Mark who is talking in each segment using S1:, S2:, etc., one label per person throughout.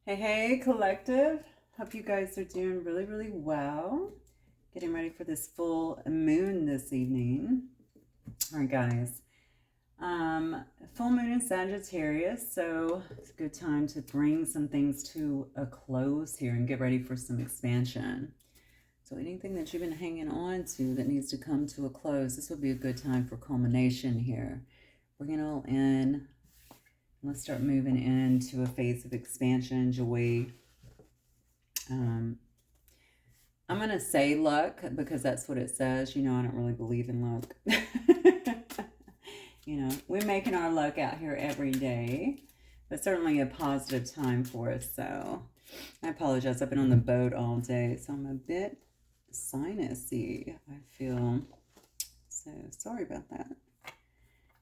S1: Hey, collective. Hope you guys are doing really, really well. Getting ready for this full moon this evening. All right, guys. Full moon in Sagittarius, so it's a good time to bring some things to a close here and get ready for some expansion. So anything that you've been hanging on to that needs to come to a close, this would be a good time for culmination here. Bring it all in. Let's start moving into a phase of expansion, joy. I'm going to say luck because that's what it says. I don't really believe in luck. We're making our luck out here every day, but certainly a positive time for us. So I apologize. I've been on the boat all day, so I'm a bit sinusy, I feel. So sorry about that.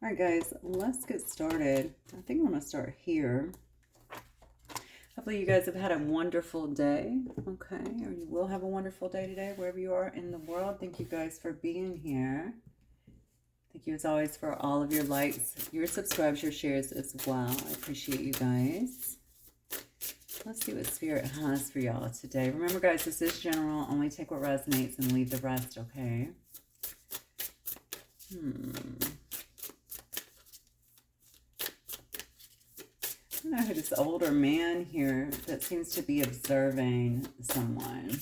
S1: All right, guys, let's get started. I think I'm going to start here. Hopefully you guys have had a wonderful day, okay? Or you will have a wonderful day today, wherever you are in the world. Thank you guys for being here. Thank you as always for all of your likes, your subscribes, your shares as well. I appreciate you guys. Let's see what Spirit has for y'all today. Remember, guys, this is general. Only take what resonates and leave the rest, okay? I don't know who this older man here that seems to be observing someone.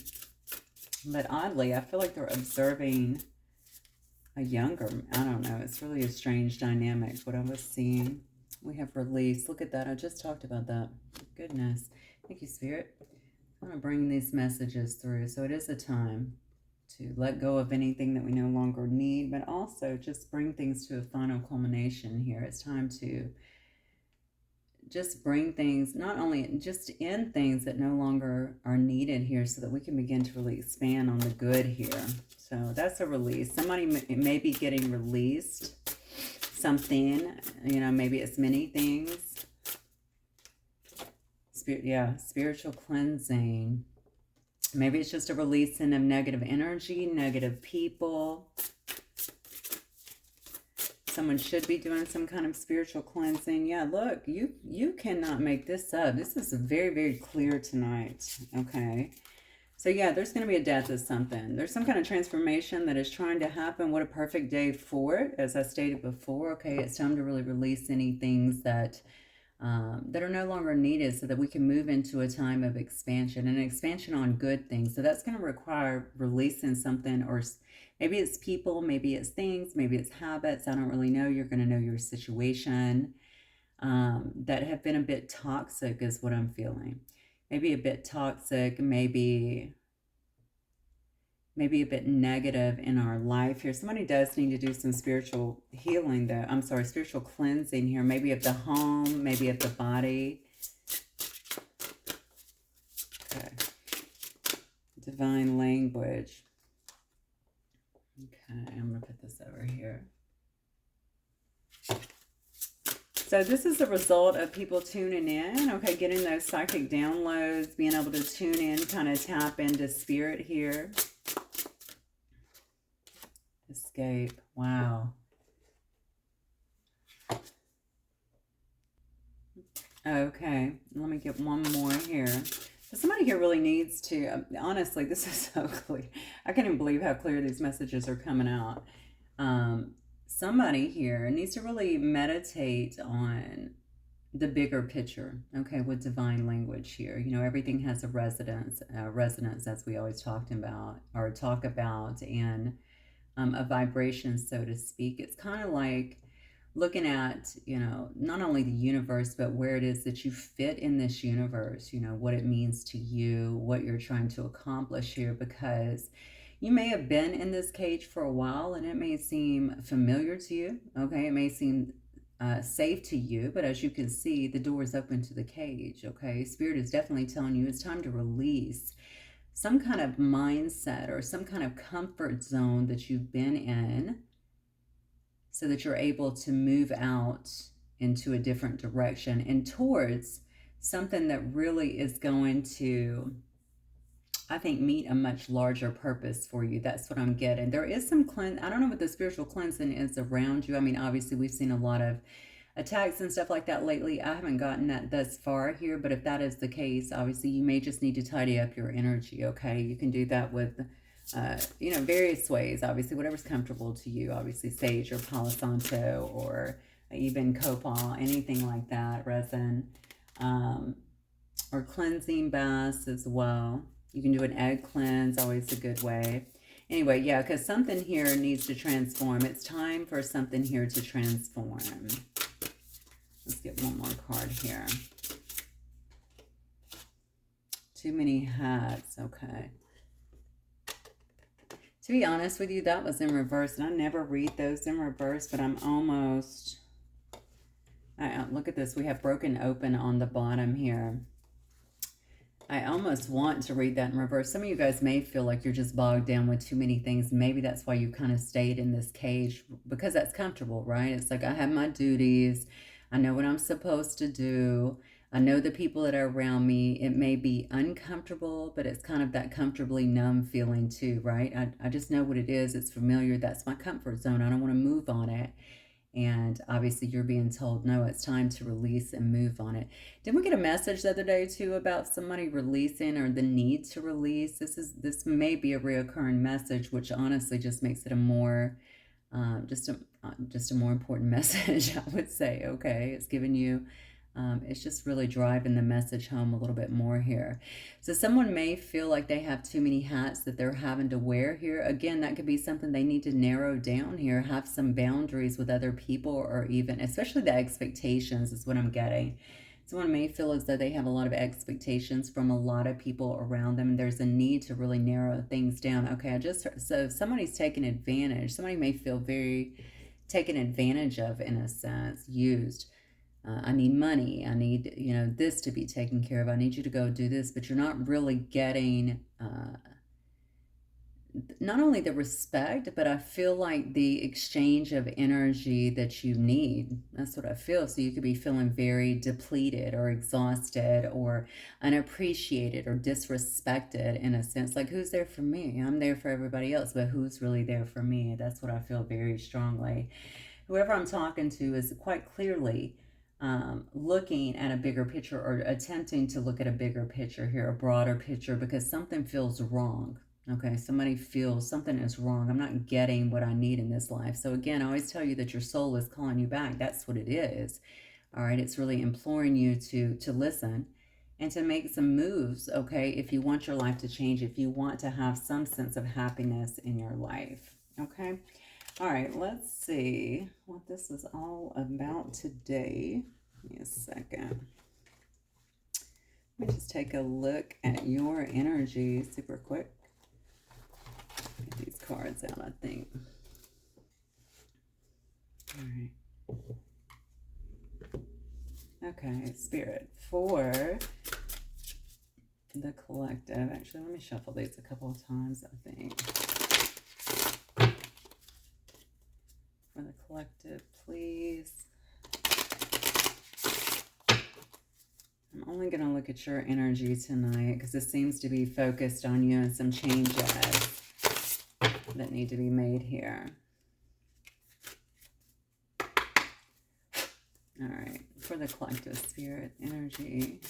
S1: But oddly, I feel like they're observing a younger, I don't know. It's really a strange dynamic, what I was seeing. We have release. Look at that. I just talked about that. Goodness. Thank you, Spirit. I'm going to bring these messages through. So it is a time to let go of anything that we no longer need, but also just bring things to a final culmination here. It's time to just bring things, not only just end things that no longer are needed here so that we can begin to really expand on the good here. So that's a release. Somebody may be getting released. Something, maybe it's many things. Spiritual cleansing. Maybe it's just a releasing of negative energy, negative people. Someone should be doing some kind of spiritual cleansing. Yeah, look, you cannot make this up. This is very, very clear tonight, okay? So yeah, there's going to be a death of something. There's some kind of transformation that is trying to happen. What a perfect day for it, as I stated before. Okay, it's time to really release any things that are no longer needed so that we can move into a time of expansion, and expansion on good things. So that's going to require releasing something, or maybe it's people, maybe it's things, maybe it's habits. I don't really know. You're going to know your situation that have been a bit toxic is what I'm feeling. Maybe a bit toxic, maybe a bit negative in our life here. Somebody does need to do some spiritual healing though. I'm sorry, spiritual cleansing here. Maybe of the home, maybe of the body. Okay. Divine language. Okay, I'm going to put this over here. So this is the result of people tuning in, okay, getting those psychic downloads, being able to tune in, kind of tap into spirit here. Escape. Wow. Okay, let me get one more here. So somebody here really needs to, honestly, this is so clear. I can't even believe how clear these messages are coming out. Somebody here needs to really meditate on the bigger picture, okay, with divine language here. Everything has a resonance, as we always talk about, and a vibration, so to speak. It's kind of like looking at, not only the universe, but where it is that you fit in this universe, what it means to you, what you're trying to accomplish here, because you may have been in this cage for a while and it may seem familiar to you, okay? It may seem safe to you, but as you can see, the door is open to the cage, okay? Spirit is definitely telling you it's time to release some kind of mindset or some kind of comfort zone that you've been in so that you're able to move out into a different direction and towards something that really is going to, I think, meet a much larger purpose for you. That's what I'm getting. There is some I don't know what the spiritual cleansing is around you. I mean, obviously we've seen a lot of attacks and stuff like that lately. I haven't gotten that thus far here, but if that is the case, obviously you may just need to tidy up your energy, okay? You can do that with, various ways, obviously, whatever's comfortable to you, obviously sage or Palo Santo or even copal, anything like that, resin, or cleansing baths as well. You can do an egg cleanse, always a good way. Anyway, yeah, because something here needs to transform. It's time for something here to transform. Let's get one more card here. Too many hats. Okay. To be honest with you, that was in reverse. And I never read those in reverse, but I'm almost... look at this. We have broken open on the bottom here. I almost want to read that in reverse. Some of you guys may feel like you're just bogged down with too many things. Maybe that's why you kind of stayed in this cage, because that's comfortable, right? It's like, I have my duties. I know what I'm supposed to do. I know the people that are around me. It may be uncomfortable, but it's kind of that comfortably numb feeling too, right? I just know what it is. It's familiar. That's my comfort zone. I don't want to move on it. And obviously you're being told, no, it's time to release and move on it. Didn't we get a message the other day too about somebody releasing, or the need to release? This may be a reoccurring message, which honestly just makes it a more, just a more important message, I would say. Okay, it's giving you, it's just really driving the message home a little bit more here. So someone may feel like they have too many hats that they're having to wear here. Again, that could be something they need to narrow down here, have some boundaries with other people, or even, especially the expectations is what I'm getting. Someone may feel as though they have a lot of expectations from a lot of people around them. There's a need to really narrow things down. Okay, so if somebody's taking advantage, somebody may feel very taken advantage of, in a sense, used. I need money. I need, this to be taken care of. I need you to go do this, but you're not really getting not only the respect, but I feel like the exchange of energy that you need. That's what I feel. So you could be feeling very depleted or exhausted or unappreciated or disrespected, in a sense. Like, who's there for me? I'm there for everybody else, but who's really there for me? That's what I feel very strongly. Whoever I'm talking to is quite clearly looking at a bigger picture, or attempting to look at a bigger picture here, a broader picture, because something feels wrong. Okay, somebody feels something is wrong. I'm not getting what I need in this life. So again, I always tell you that your soul is calling you back. That's what it is. All right, it's really imploring you to listen and to make some moves, okay, if you want your life to change, if you want to have some sense of happiness in your life, okay? All right, let's see what this is all about today. Give me a second. Let me just take a look at your energy super quick. Get these cards out, I think. All right. Okay, Spirit, for the collective. Actually, let me shuffle these a couple of times, I think. For the collective, please. I'm only going to look at your energy tonight because this seems to be focused on you and some changes that need to be made here. All right, for the collective, Spirit, energy.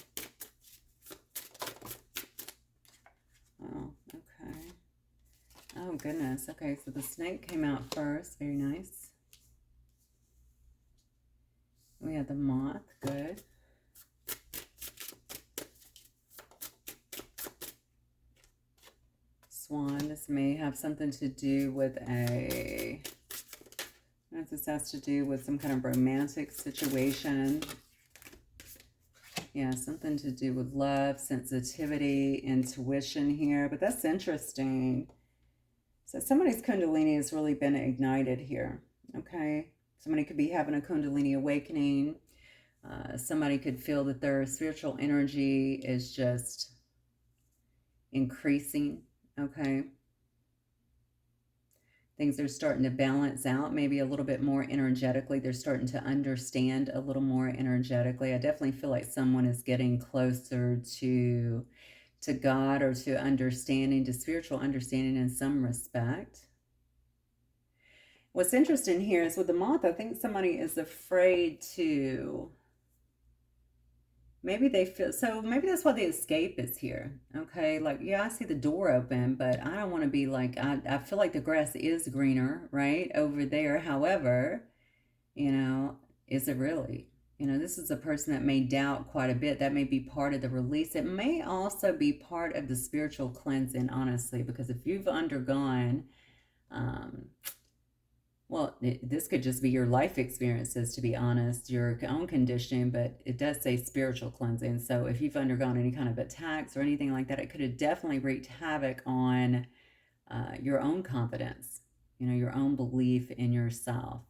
S1: Oh, okay. Oh, goodness. Okay, so the snake came out first. Very nice. We have the moth. Good. Swan. This may have something to do with this has to do with some kind of romantic situation. Yeah, something to do with love, sensitivity, intuition here. But that's interesting. So somebody's Kundalini has really been ignited here, okay? Somebody could be having a Kundalini awakening. Somebody could feel that their spiritual energy is just increasing, okay? Things are starting to balance out maybe a little bit more energetically. They're starting to understand a little more energetically. I definitely feel like someone is getting closer to God, or to understanding, to spiritual understanding in some respect. What's interesting here is with the moth, I think somebody is afraid to, maybe they feel, so maybe that's why the escape is here. Okay, like, yeah, I see the door open, but I don't want to be like, I feel like the grass is greener, right, over there. However, is it really? This is a person that may doubt quite a bit. That may be part of the release. It may also be part of the spiritual cleansing, honestly, because if you've undergone, um, well, this could just be your life experiences, to be honest, your own conditioning, but it does say spiritual cleansing. So if you've undergone any kind of attacks or anything like that, it could have definitely wreaked havoc on your own confidence, your own belief in yourself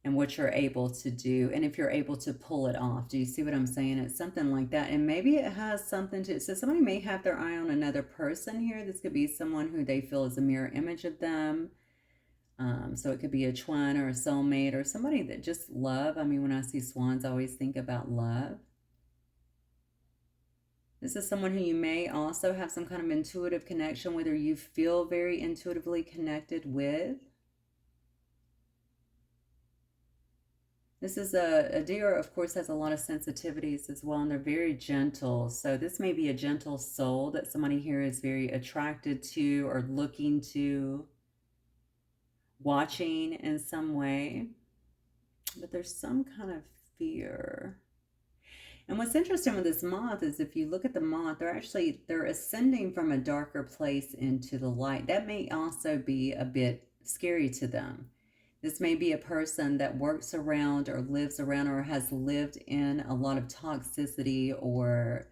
S1: and what you're able to do. And if you're able to pull it off, do you see what I'm saying? It's something like that. And maybe it has something to, so somebody may have their eye on another person here. This could be someone who they feel is a mirror image of them. So it could be a twin or a soulmate or somebody that just love. I mean, when I see swans, I always think about love. This is someone who you may also have some kind of intuitive connection with, or you feel very intuitively connected with. This is a deer, of course, has a lot of sensitivities as well, and they're very gentle. So this may be a gentle soul that somebody here is very attracted to or looking to, watching in some way. But there's some kind of fear. And what's interesting with this moth is if you look at the moth, they're ascending from a darker place into the light. That may also be a bit scary to them. This may be a person that works around or lives around or has lived in a lot of toxicity or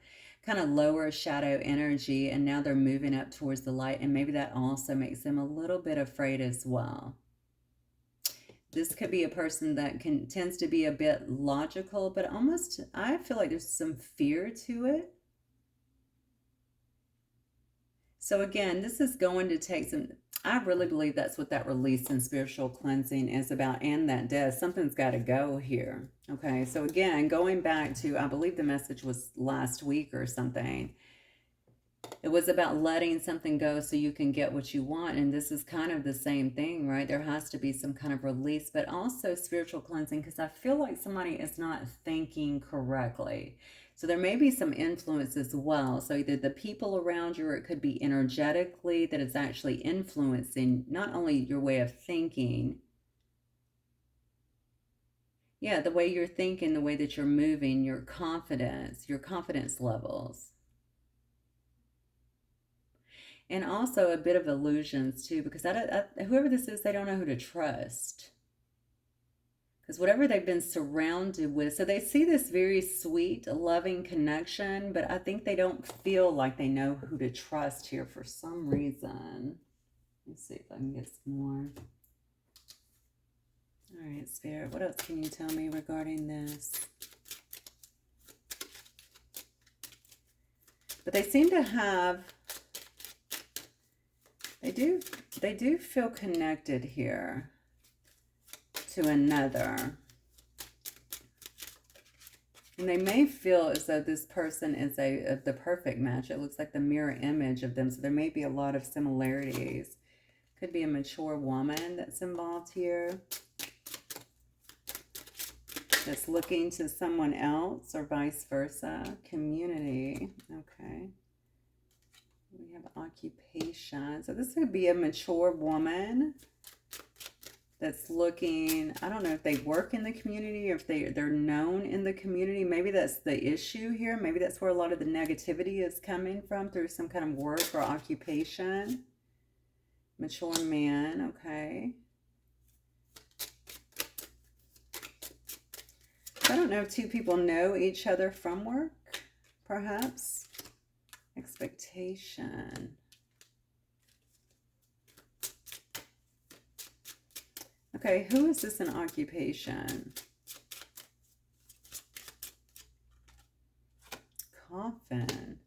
S1: kind of lower shadow energy, and now they're moving up towards the light, and maybe that also makes them a little bit afraid as well. This could be a person that tends to be a bit logical, but almost, I feel like there's some fear to it. So again, this is going to take some, I really believe that's what that release and spiritual cleansing is about, and that death. Something's got to go here. Okay, so again, going back to, I believe the message was last week or something. It was about letting something go so you can get what you want. And this is kind of the same thing, right? There has to be some kind of release, but also spiritual cleansing, because I feel like somebody is not thinking correctly. So there may be some influence as well. So either the people around you, or it could be energetically that it's actually influencing not only your way of thinking, yeah, the way you're thinking, the way that you're moving, your confidence levels. And also a bit of illusions too, because whoever this is, they don't know who to trust. Because whatever they've been surrounded with, so they see this very sweet, loving connection, but I think they don't feel like they know who to trust here for some reason. Let's see if I can get some more. All right, Spirit, what else can you tell me regarding this? But they seem to have, they do feel connected here to another. And they may feel as though this person is the perfect match. It looks like the mirror image of them. So there may be a lot of similarities. Could be a mature woman that's involved here, that's looking to someone else, or vice versa. Community. Okay. We have occupation. So this could be a mature woman that's looking, I don't know if they work in the community or if they're known in the community. Maybe that's the issue here. Maybe that's where a lot of the negativity is coming from, through some kind of work or occupation. Mature man, okay. I don't know if two people know each other from work, perhaps. Expectation. Okay, who is this in occupation? Coffin.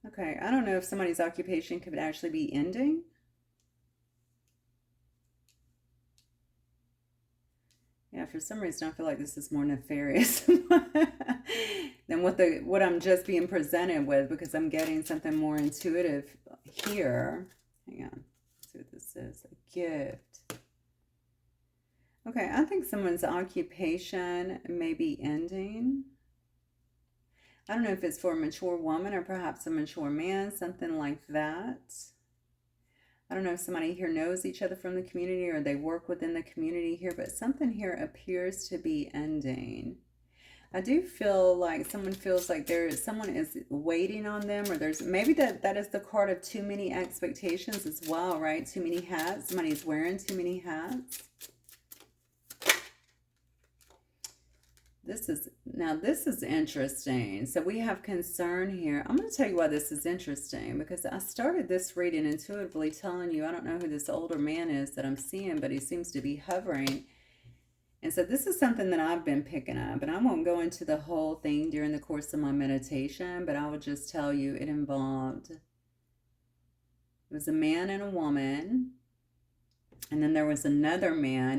S1: Okay, I don't know if somebody's occupation could actually be ending. Yeah, for some reason I feel like this is more nefarious than what I'm just being presented with, because I'm getting something more intuitive here. Hang on, let's see what this is. A gift. Okay, I think someone's occupation may be ending. I don't know if it's for a mature woman or perhaps a mature man, something like that. I don't know if somebody here knows each other from the community or they work within the community here, but something here appears to be ending. I do feel like someone feels like someone is waiting on them, or there's maybe that is the card of too many expectations as well, right? Too many hats. Somebody's wearing too many hats. This is interesting. So we have concern here. I'm going to tell you why this is interesting, because I started this reading intuitively telling you I don't know who this older man is that I'm seeing, but he seems to be hovering. And so this is something that I've been picking up, and I won't go into the whole thing during the course of my meditation, but I will just tell you it was a man and a woman, and then there was another man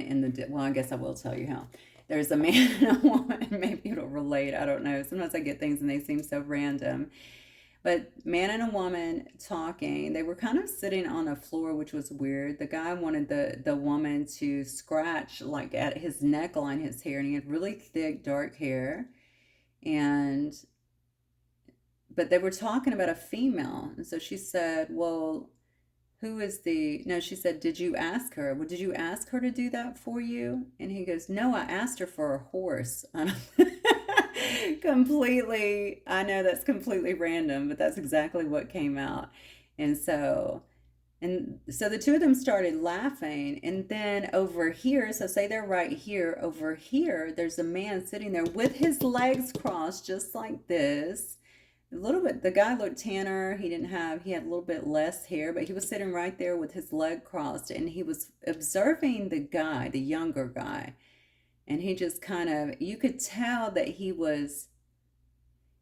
S1: well, I guess I will tell you how. There's a man and a woman. Maybe it'll relate. I don't know. Sometimes I get things and they seem so random. But man and a woman talking. They were kind of sitting on the floor, which was weird. The guy wanted the woman to scratch like at his neckline, his hair, and he had really thick, dark hair. But they were talking about a female. And so she said, well, no, she said, did you ask her? Well, did you ask her to do that for you? And he goes, no, I asked her for a horse. Completely, I know that's completely random, but that's exactly what came out. And so, the two of them started laughing. And then over here, so say they're right here, over here, there's a man sitting there with his legs crossed, just like this. A little bit, the guy looked tanner. He had a little bit less hair, but he was sitting right there with his leg crossed, and he was observing the guy, the younger guy. And he just kind of, you could tell that he was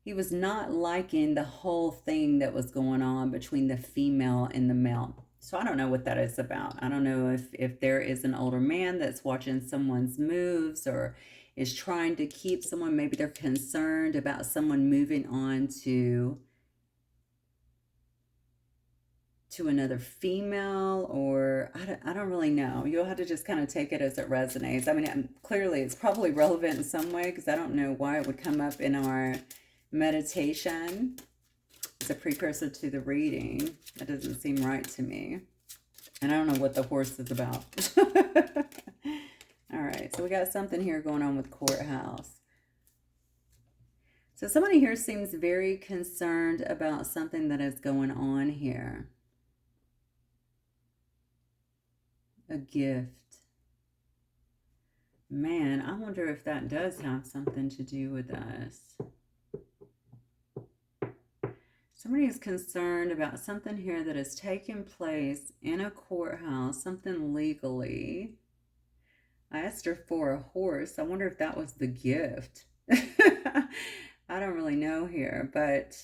S1: not liking the whole thing that was going on between the female and the male. So I don't know what that is about. I don't know if there is an older man that's watching someone's moves or is trying to keep someone. Maybe they're concerned about someone moving on to another female, or I don't really know. You'll have to just kind of take it as it resonates. I mean, clearly it's probably relevant in some way, because I don't know why it would come up in our meditation as a precursor to the reading. That doesn't seem right to me. And I don't know what the horse is about. All right, so we got something here going on with courthouse. So somebody here seems very concerned about something that is going on here. A gift. Man, I wonder if that does have something to do with us. Somebody is concerned about something here that has taken place in a courthouse, something legally. I asked her for a horse. I wonder if that was the gift. I don't really know here, but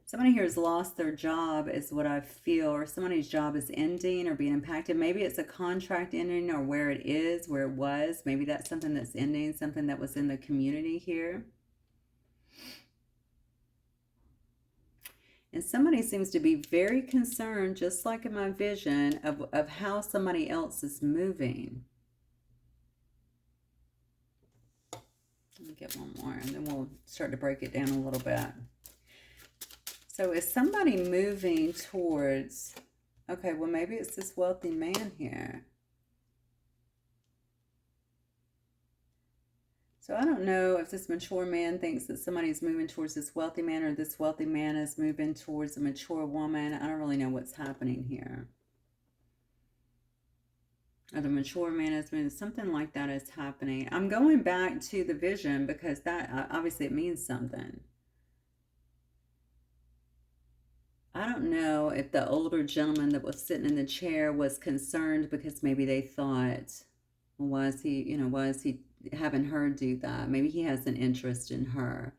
S1: somebody here has lost their job is what I feel, or somebody's job is ending or being impacted. Maybe it's a contract ending, or where it was. Maybe that's something that's ending, something that was in the community here. And somebody seems to be very concerned, just like in my vision, of how somebody else is moving. Let me get one more, and then we'll start to break it down a little bit. So is somebody moving towards, okay, well, maybe it's this wealthy man here. So I don't know if this mature man thinks that somebody's moving towards this wealthy man, or this wealthy man is moving towards a mature woman. I don't really know what's happening here. Or the mature man is moving, something like that is happening. I'm going back to the vision because that, obviously it means something. I don't know if the older gentleman that was sitting in the chair was concerned because maybe they thought, well, why is he having her do that? Maybe he has an interest in her.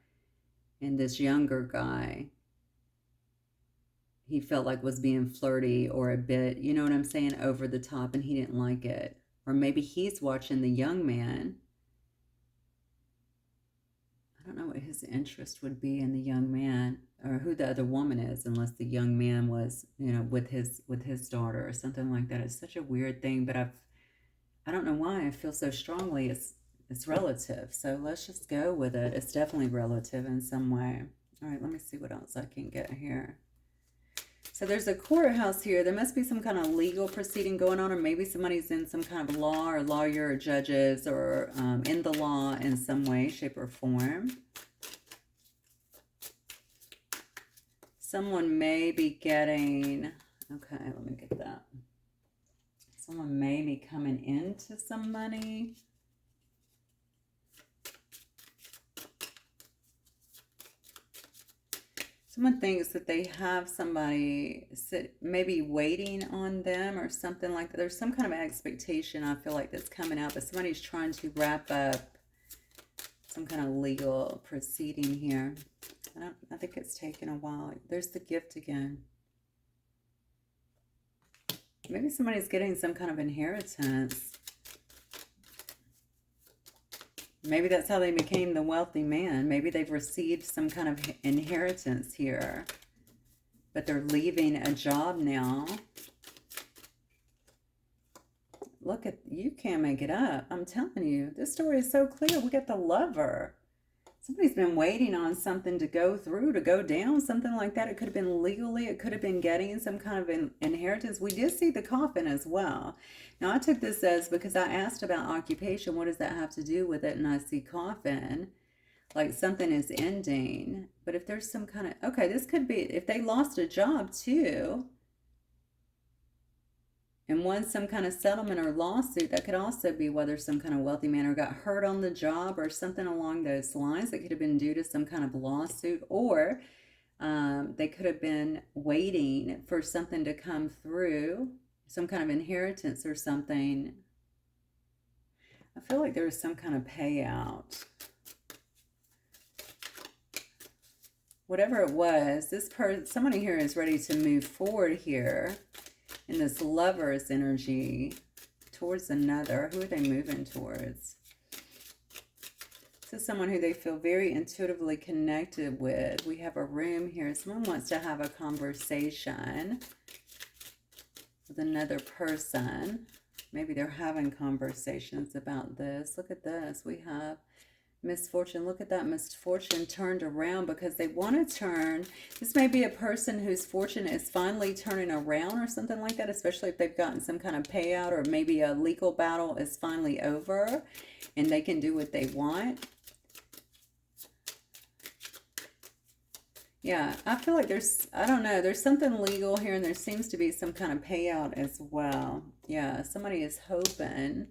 S1: And this younger guy, he felt like was being flirty or a bit, you know what I'm saying, over the top, and he didn't like it. Or maybe he's watching the young man. I don't know what his interest would be in the young man, or who the other woman is, unless the young man was, with his daughter or something like that. It's such a weird thing, but I don't know why I feel so strongly it's relative. So let's just go with it. It's definitely relative in some way. All right, let me see what else I can get here. So there's a courthouse here. There must be some kind of legal proceeding going on, or maybe somebody's in some kind of law, or lawyer, or judges, or in the law in some way, shape, or form. Someone may be getting, okay, let me get that. Someone may be coming into some money. Someone thinks that they have somebody maybe waiting on them or something like that. There's some kind of expectation, I feel like, that's coming out, but somebody's trying to wrap up some kind of legal proceeding here. I think it's taken a while. There's the gift again. Maybe somebody's getting some kind of inheritance. Maybe that's how they became the wealthy man. Maybe they've received some kind of inheritance here, but they're leaving a job now. Look at, you can't make it up. I'm telling you, this story is so clear. We got the Lover. Somebody's been waiting on something to go through, to go down, something like that. It could have been legally. It could have been getting some kind of inheritance. We did see the coffin as well. Now, I took this as, because I asked about occupation, what does that have to do with it? And I see coffin, like something is ending. But if there's some kind of, okay, this could be, if they lost a job too, and won some kind of settlement or lawsuit, that could also be whether some kind of wealthy man or got hurt on the job or something along those lines. That could have been due to some kind of lawsuit, or they could have been waiting for something to come through, some kind of inheritance or something. I feel like there was some kind of payout. Whatever it was, somebody here is ready to move forward here in this Lover's energy towards another. Who are they moving towards? This is someone who they feel very intuitively connected with. We have a room here. Someone wants to have a conversation with another person. Maybe they're having conversations about this. Look at this. We have misfortune. Look at that misfortune turned around, because they want to turn. This may be a person whose fortune is finally turning around or something like that, especially if they've gotten some kind of payout, or maybe a legal battle is finally over and they can do what they want. Yeah, I feel like I don't know, there's something legal here, and there seems to be some kind of payout as well. Yeah, somebody is hoping.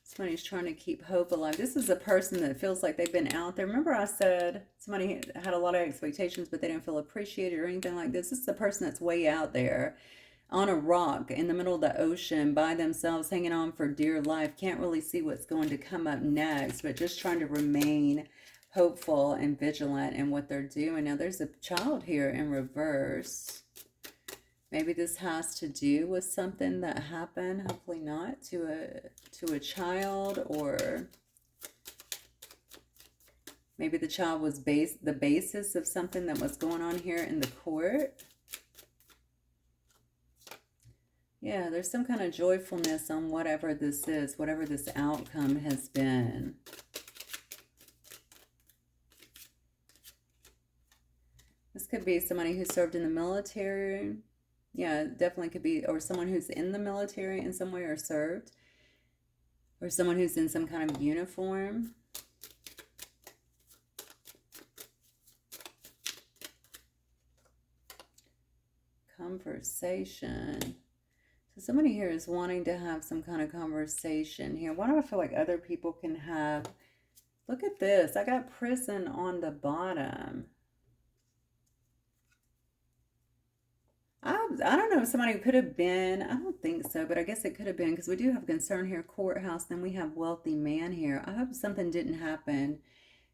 S1: Somebody's trying to keep hope alive. This is a person that feels like they've been out there. Remember I said somebody had a lot of expectations, but they didn't feel appreciated or anything like this. This is a person that's way out there on a rock in the middle of the ocean by themselves, hanging on for dear life. Can't really see what's going to come up next, but just trying to remain hopeful and vigilant in what they're doing. Now there's a child here in reverse. Maybe this has to do with something that happened, hopefully not, to a child, or maybe the child was the basis of something that was going on here in the court. Yeah, there's some kind of joyfulness on whatever this is, whatever this outcome has been. This could be somebody who served in the military. Yeah, definitely could be, or someone who's in the military in some way or served, or someone who's in some kind of uniform. Conversation. So somebody here is wanting to have some kind of conversation here. Why do I feel like other people can have? Look at this. I got prison on the bottom. I don't know if somebody could have been, I don't think so, but I guess it could have been, because we do have concern here, courthouse, then we have wealthy man here. I hope something didn't happen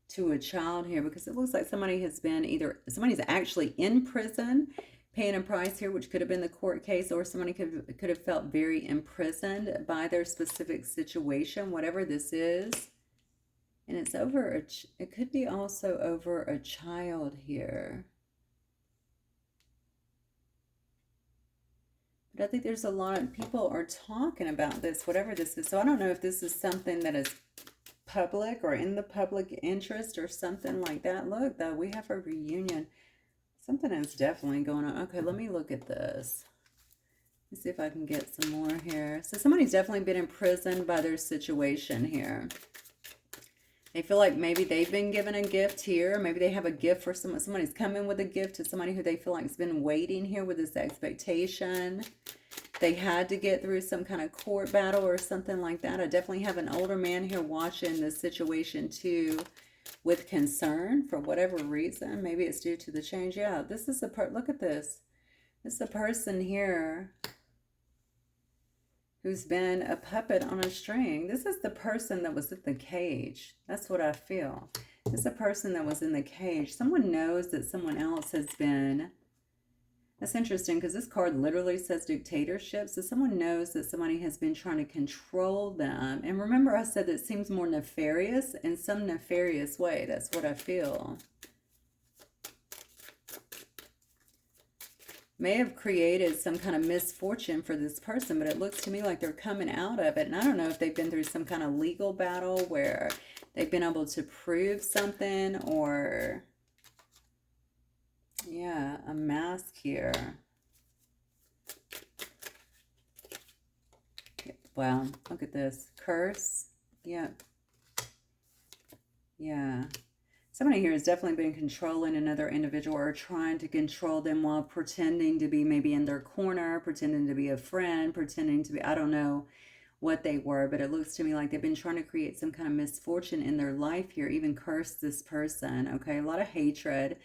S1: to a child here, because it looks like somebody has been somebody's actually in prison paying a price here, which could have been the court case, or somebody could have felt very imprisoned by their specific situation, whatever this is. And it's over, it could be also over a child here. But I think there's a lot of people are talking about this, whatever this is. So I don't know if this is something that is public or in the public interest or something like that. Look, though, we have a reunion. Something is definitely going on. Okay, let me look at this. Let's see if I can get some more here. So somebody's definitely been imprisoned by their situation here. They feel like maybe they've been given a gift here. Maybe they have a gift for someone. Somebody's coming with a gift to somebody who they feel like has been waiting here with this expectation. They had to get through some kind of court battle or something like that. I definitely have an older man here watching this situation too with concern for whatever reason. Maybe it's due to the change. Yeah, this is look at this. This is a person here who's been a puppet on a string. This is the person that was in the cage. That's what I feel. This is a person that was in the cage. Someone knows that someone else has been. That's interesting because this card literally says dictatorship. So someone knows that somebody has been trying to control them. And remember I said that it seems more nefarious in some nefarious way. That's what I feel. May have created some kind of misfortune for this person, but it looks to me like they're coming out of it. And I don't know if they've been through some kind of legal battle where they've been able to prove something or, yeah, a mask here. Wow, look at this. Curse. Yep. Yeah. Somebody here has definitely been controlling another individual or trying to control them while pretending to be maybe in their corner, pretending to be a friend, pretending to be, I don't know what they were, but it looks to me like they've been trying to create some kind of misfortune in their life here, even curse this person, okay? A lot of hatred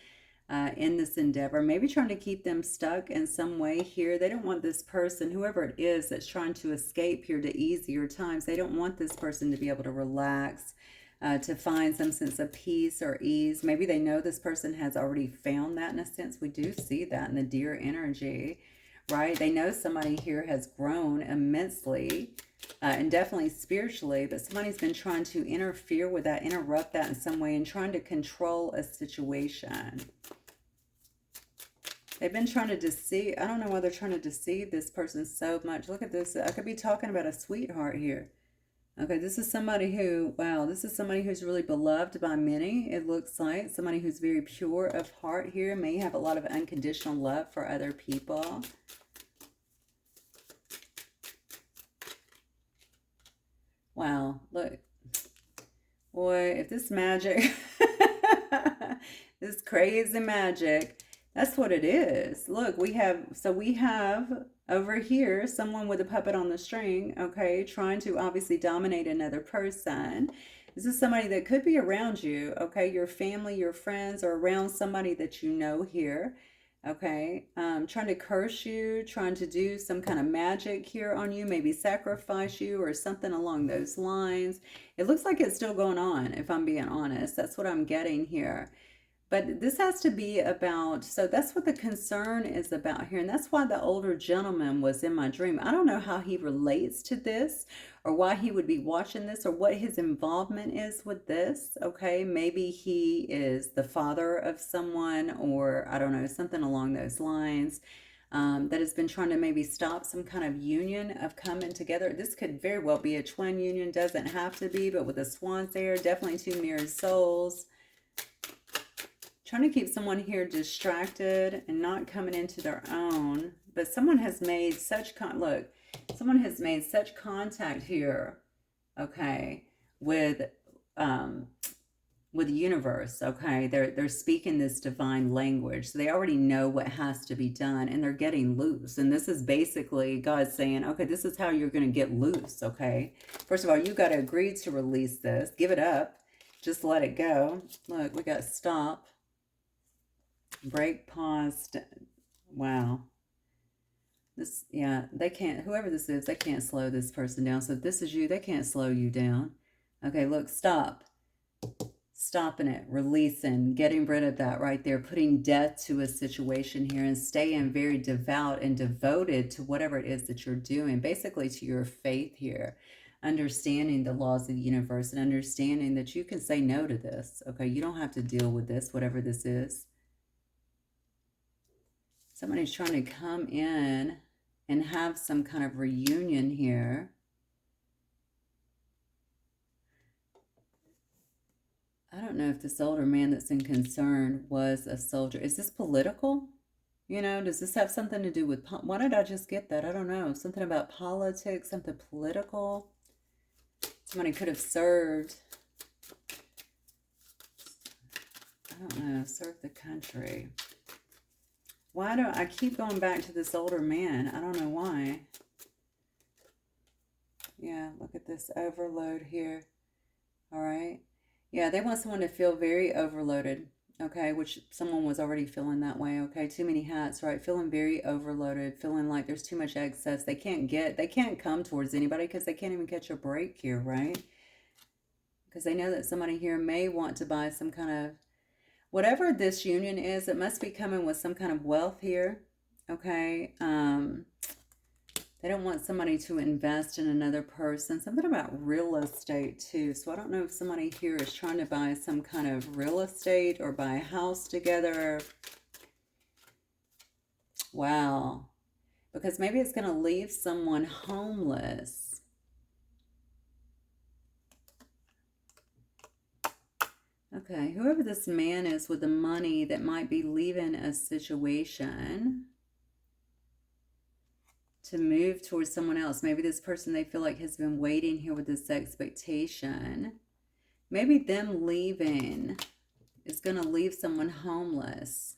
S1: in this endeavor, maybe trying to keep them stuck in some way here. They don't want this person, whoever it is that's trying to escape here to easier times, they don't want this person to be able to relax, to find some sense of peace or ease. Maybe they know this person has already found that in a sense. We do see that in the deer energy, right? They know somebody here has grown immensely and definitely spiritually, but somebody's been trying to interfere with that, interrupt that in some way and trying to control a situation. They've been trying to deceive. I don't know why they're trying to deceive this person so much. Look at this. I could be talking about a sweetheart here. Okay, this is somebody who, wow, this is somebody who's really beloved by many, it looks like. Somebody who's very pure of heart here, may have a lot of unconditional love for other people. Wow, look. Boy, if this magic, this crazy magic, that's what it is. Look, we have over here someone with a puppet on the string, okay, trying to obviously dominate another person. This is somebody that could be around you, okay, your family, your friends, or around somebody that you know here, okay, trying to curse you, trying to do some kind of magic here on you, maybe sacrifice you or something along those lines. It looks like it's still going on, if I'm being honest. That's what I'm getting here. But this has to be about, so that's what the concern is about here. And that's why the older gentleman was in my dream. I don't know how he relates to this or why he would be watching this or what his involvement is with this. Okay, maybe he is the father of someone or I don't know, something along those lines. That has been trying to maybe stop some kind of union of coming together. This could very well be a twin union, doesn't have to be, but with the swans there, definitely two mirrored souls. Trying to keep someone here distracted and not coming into their own. But someone has made such someone has made such contact here, okay, with the universe, okay. They're speaking this divine language. So they already know what has to be done and they're getting loose. And this is basically God saying, okay, this is how you're going to get loose, okay. First of all, you got to agree to release this. Give it up. Just let it go. Look, we got stop. Break, pause. Wow. This, yeah, they can't, whoever this is, they can't slow this person down. So if this is you, they can't slow you down. Okay, look, stop. Stopping it, releasing, getting rid of that right there, putting death to a situation here and staying very devout and devoted to whatever it is that you're doing, basically to your faith here. Understanding the laws of the universe and understanding that you can say no to this. Okay, you don't have to deal with this, whatever this is. Somebody's trying to come in and have some kind of reunion here. I don't know if this older man that's in concern was a soldier. Is this political? You know, does this have something to do with, why did I just get that? I don't know. Something about politics, something political. Somebody could have served, I don't know, served the country. Why do I keep going back to this older man? I don't know why. Yeah, look at this overload here. All right. Yeah, they want someone to feel very overloaded, okay, which someone was already feeling that way, okay? Too many hats, right? Feeling very overloaded, feeling like there's too much excess. They can't come towards anybody because they can't even catch a break here, right? Because they know that somebody here may want to buy some kind of, whatever this union is, it must be coming with some kind of wealth here, okay? They don't want somebody to invest in another person. Something about real estate too. So I don't know if somebody here is trying to buy some kind of real estate or buy a house together. Wow. Because maybe it's going to leave someone homeless. Okay, whoever this man is with the money that might be leaving a situation to move towards someone else. Maybe this person they feel like has been waiting here with this expectation. Maybe them leaving is going to leave someone homeless.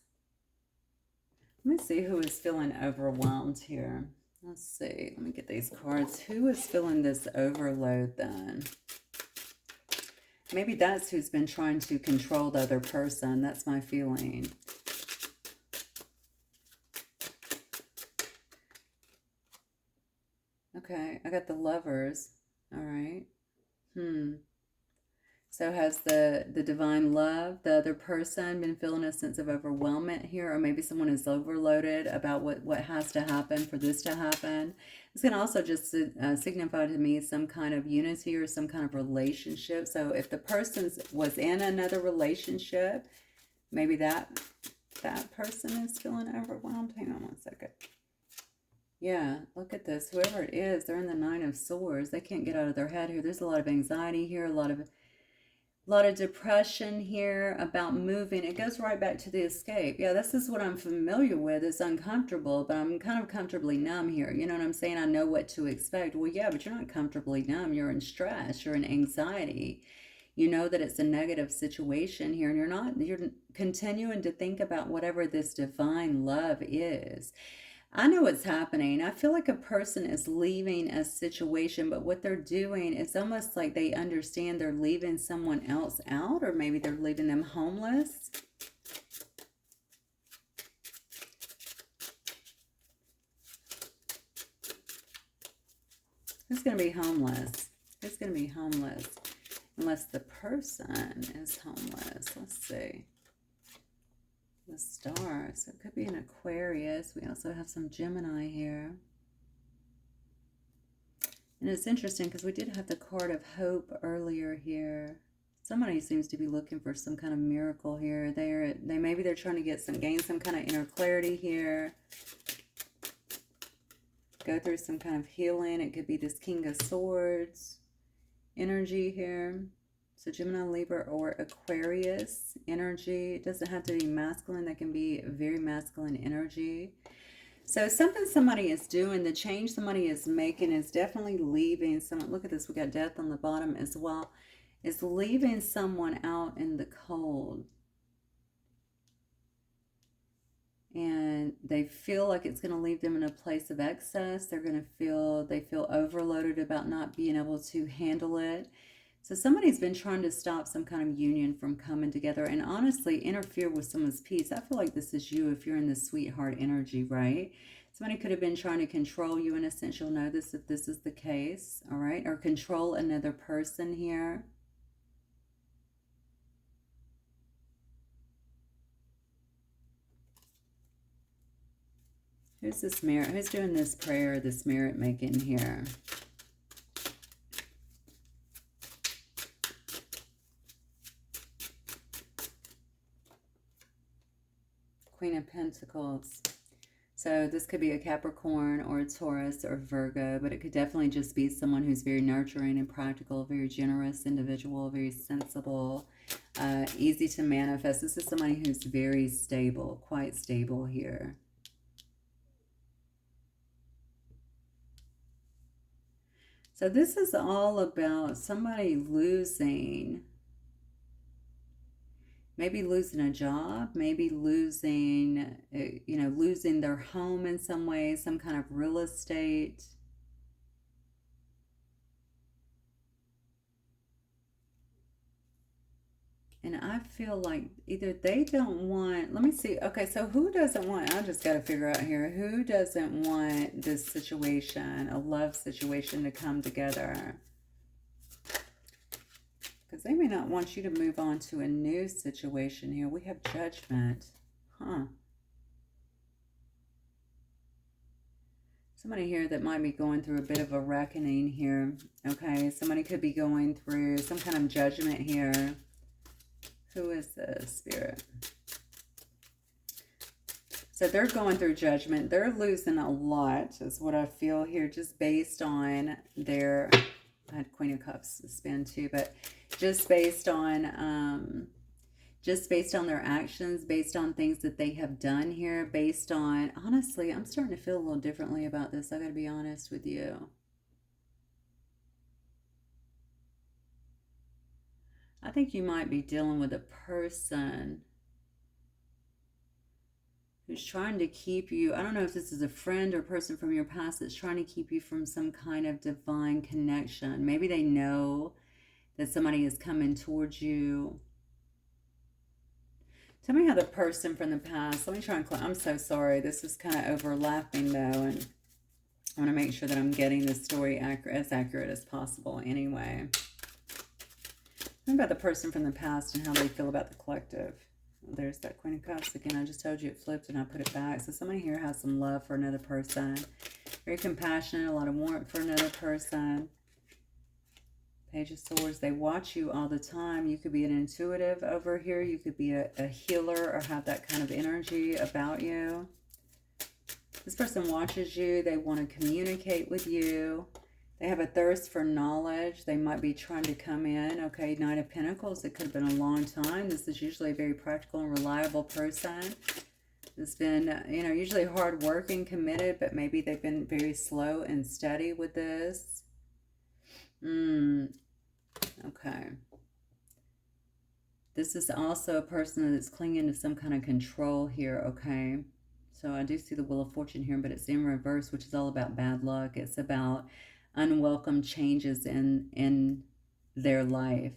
S1: Let me see who is feeling overwhelmed here. Let's see. Let me get these cards. Who is feeling this overload then? Maybe that's who's been trying to control the other person. That's my feeling. Okay, I got the Lovers. All right. So has the divine love, the other person, been feeling a sense of overwhelmment here? Or maybe someone is overloaded about what has to happen for this to happen. It's going to also just signify to me some kind of unity or some kind of relationship. So if the person was in another relationship, maybe that person is feeling overwhelmed. Hang on one second. Yeah, look at this. Whoever it is, they're in the Nine of Swords. They can't get out of their head here. There's a lot of anxiety here, a lot of depression here about moving. It goes right back to the escape. Yeah, this is what I'm familiar with. It's uncomfortable, but I'm kind of comfortably numb here. You know what I'm saying? I know what to expect. Well, yeah, but you're not comfortably numb. You're in stress. You're in anxiety. You know that it's a negative situation here, and you're continuing to think about whatever this divine love is. I know what's happening. I feel like a person is leaving a situation, but what they're doing is almost like they understand they're leaving someone else out, or maybe they're leaving them homeless. Who's going to be homeless? Who's going to be homeless? Unless the person is homeless. Let's see. The Star. So it could be an Aquarius. We also have some Gemini here. And it's interesting because we did have the card of hope earlier here. Somebody seems to be looking for some kind of miracle here. Maybe they're trying to gain some kind of inner clarity here. Go through some kind of healing. It could be this King of Swords energy here. So Gemini, Libra, or Aquarius energy. It doesn't have to be masculine. That can be very masculine energy. So something somebody is doing, the change somebody is making is definitely leaving someone. Look at this. We got Death on the bottom as well. It's leaving someone out in the cold. And they feel like it's going to leave them in a place of excess. They feel overloaded about not being able to handle it. So somebody's been trying to stop some kind of union from coming together and honestly interfere with someone's peace. I feel like this is you if you're in the sweetheart energy, right? Somebody could have been trying to control you in a sense. You'll know this if this is the case, all right? Or control another person here. Who's this merit? Who's doing this prayer, this merit making here? Queen of Pentacles. So this could be a Capricorn or a Taurus or Virgo, but it could definitely just be someone who's very nurturing and practical, very generous individual, very sensible, easy to manifest. This is somebody who's very stable, quite stable here. So this is all about somebody losing, maybe losing a job, maybe losing, losing their home in some way, some kind of real estate. And I feel like either they don't want, let me see. Okay, so who doesn't want, I just got to figure out here, who doesn't want this situation, a love situation, to come together? Because they may not want you to move on to a new situation here. We have Judgment. Huh. Somebody here that might be going through a bit of a reckoning here. Okay, somebody could be going through some kind of judgment here. Who is this, Spirit? So they're going through judgment. They're losing a lot, is what I feel here, just based on their... I had Queen of Cups to spin too, but just based on their actions, based on things that they have done here, based on... Honestly, I'm starting to feel a little differently about this. I got to be honest with you. I think you might be dealing with a person who's trying to keep you, I don't know if this is a friend or person from your past that's trying to keep you from some kind of divine connection. Maybe they know that somebody is coming towards you. Tell me how the person from the past, let me try and, I'm so sorry, this is kind of overlapping though, and I want to make sure that I'm getting the story as accurate as possible anyway. Think about the person from the past and how they feel about the collective. There's that Queen of Cups again. I just told you it flipped and I put it back. So somebody here has some love for another person. Very compassionate, a lot of warmth for another person. Page of Swords. They watch you all the time. You could be an intuitive over here. You could be a healer or have that kind of energy about you. This person watches you. They want to communicate with you. They have a thirst for knowledge. They might be trying to come in. Okay, Knight of Pentacles. It could have been a long time. This is usually a very practical and reliable person. It's been, usually hard working, committed, but maybe they've been very slow and steady with this. Okay. This is also a person that's clinging to some kind of control here, okay? So I do see the Wheel of Fortune here, but it's in reverse, which is all about bad luck. It's about unwelcome changes in their life.